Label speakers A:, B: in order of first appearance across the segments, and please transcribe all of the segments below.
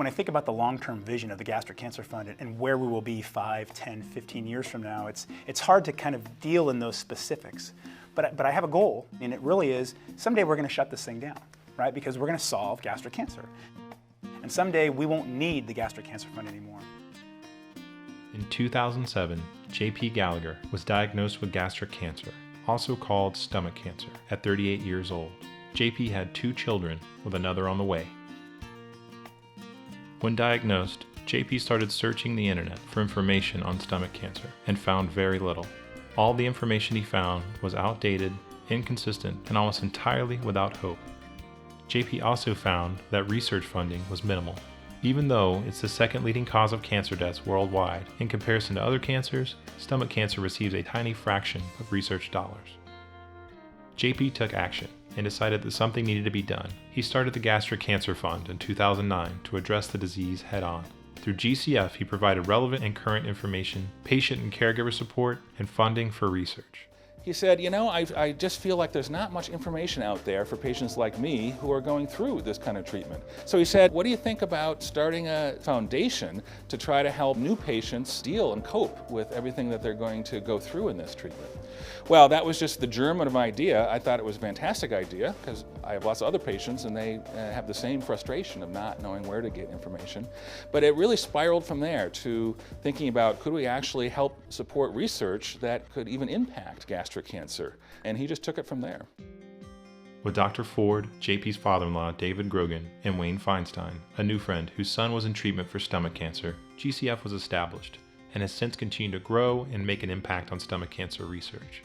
A: When I think about the long-term vision of the Gastric Cancer Fund and where we will be 5, 10, 15 years from now, it's hard to kind of deal in those specifics. But I have a goal, and it really is, someday we're going to shut this thing down, right? Because we're going to solve gastric cancer. And someday we won't need the Gastric Cancer Fund anymore.
B: In 2007, J.P. Gallagher was diagnosed with gastric cancer, also called stomach cancer, at 38 years old. J.P. had 2 children, with another on the way. When diagnosed, J.P. started searching the internet for information on stomach cancer and found very little. All the information he found was outdated, inconsistent, and almost entirely without hope. J.P. also found that research funding was minimal. Even though it's the second leading cause of cancer deaths worldwide, in comparison to other cancers, stomach cancer receives a tiny fraction of research dollars. J.P. took action and decided that something needed to be done. He started the Gastric Cancer Fund in 2009 to address the disease head-on. Through GCF, he provided relevant and current information, patient and caregiver support, and funding for research.
C: He said, I just feel like there's not much information out there for patients like me who are going through this kind of treatment. So he said, what do you think about starting a foundation to try to help new patients deal and cope with everything that they're going to go through in this treatment? Well, that was just the germ of an idea. I thought it was a fantastic idea because I have lots of other patients and they have the same frustration of not knowing where to get information. But it really spiraled from there to thinking about, could we actually help support research that could even impact gastric cancer? And he just took it from there.
B: With Dr. Ford, JP's father-in-law David Grogan, and Wayne Feinstein, a new friend whose son was in treatment for stomach cancer, GCF was established and has since continued to grow and make an impact on stomach cancer research.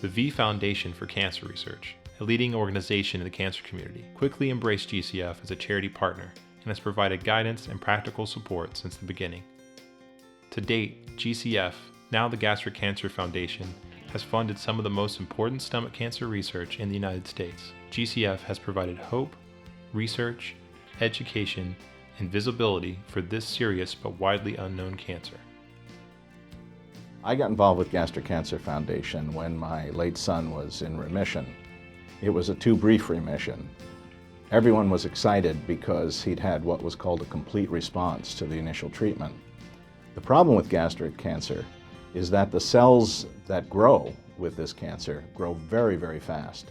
B: The V Foundation for Cancer Research, a leading organization in the cancer community, quickly embraced GCF as a charity partner and has provided guidance and practical support since the beginning. To date, GCF, now the Gastric Cancer Foundation, has funded some of the most important stomach cancer research in the United States. GCF has provided hope, research, education, and visibility for this serious but widely unknown cancer.
D: I got involved with Gastric Cancer Foundation when my late son was in remission. It was a too brief remission. Everyone was excited because he'd had what was called a complete response to the initial treatment. The problem with gastric cancer is that the cells that grow with this cancer grow very, very fast.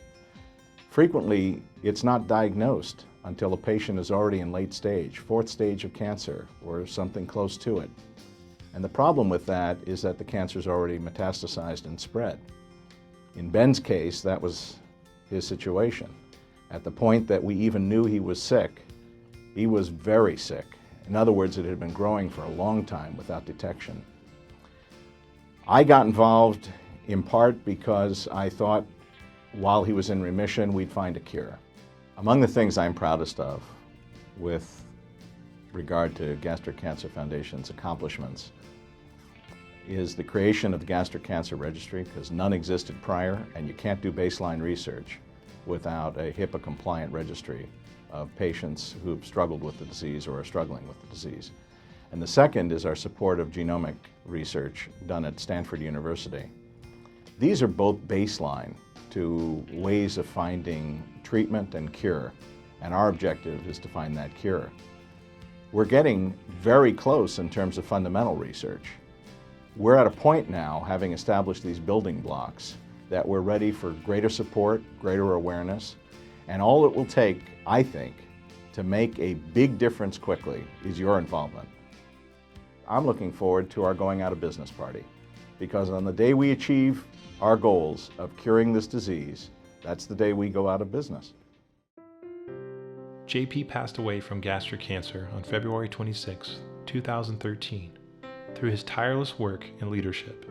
D: Frequently, it's not diagnosed until a patient is already in late stage, 4th stage of cancer, or something close to it. And the problem with that is that the cancer is already metastasized and spread. In Ben's case, that was his situation. At the point that we even knew he was sick, he was very sick. In other words, it had been growing for a long time without detection. I got involved in part because I thought while he was in remission, we'd find a cure. Among the things I'm proudest of with regard to Gastric Cancer Foundation's accomplishments is the creation of the Gastric Cancer Registry, because none existed prior, and you can't do baseline research without a HIPAA-compliant registry of patients who've struggled with the disease or are struggling with the disease. And the second is our support of genomic research done at Stanford University. These are both baseline to ways of finding treatment and cure, and our objective is to find that cure. We're getting very close in terms of fundamental research. We're at a point now, having established these building blocks, that we're ready for greater support, greater awareness, and all it will take, I think, to make a big difference quickly is your involvement. I'm looking forward to our going out of business party, because on the day we achieve our goals of curing this disease, that's the day we go out of business.
B: JP passed away from gastric cancer on February 26, 2013. Through his tireless work and leadership,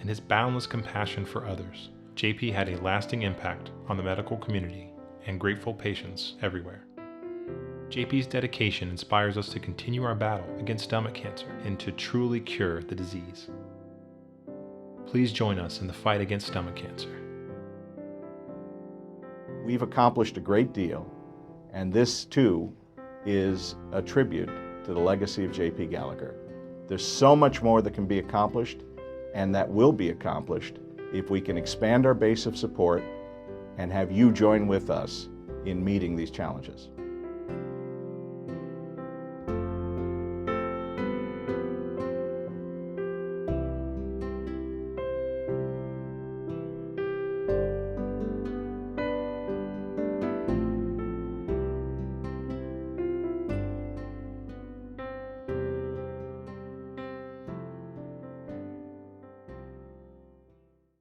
B: and his boundless compassion for others, JP had a lasting impact on the medical community and grateful patients everywhere. JP's dedication inspires us to continue our battle against stomach cancer and to truly cure the disease. Please join us in the fight against stomach cancer.
D: We've accomplished a great deal, and this too is a tribute to the legacy of J.P. Gallagher. There's so much more that can be accomplished, and that will be accomplished if we can expand our base of support and have you join with us in meeting these challenges.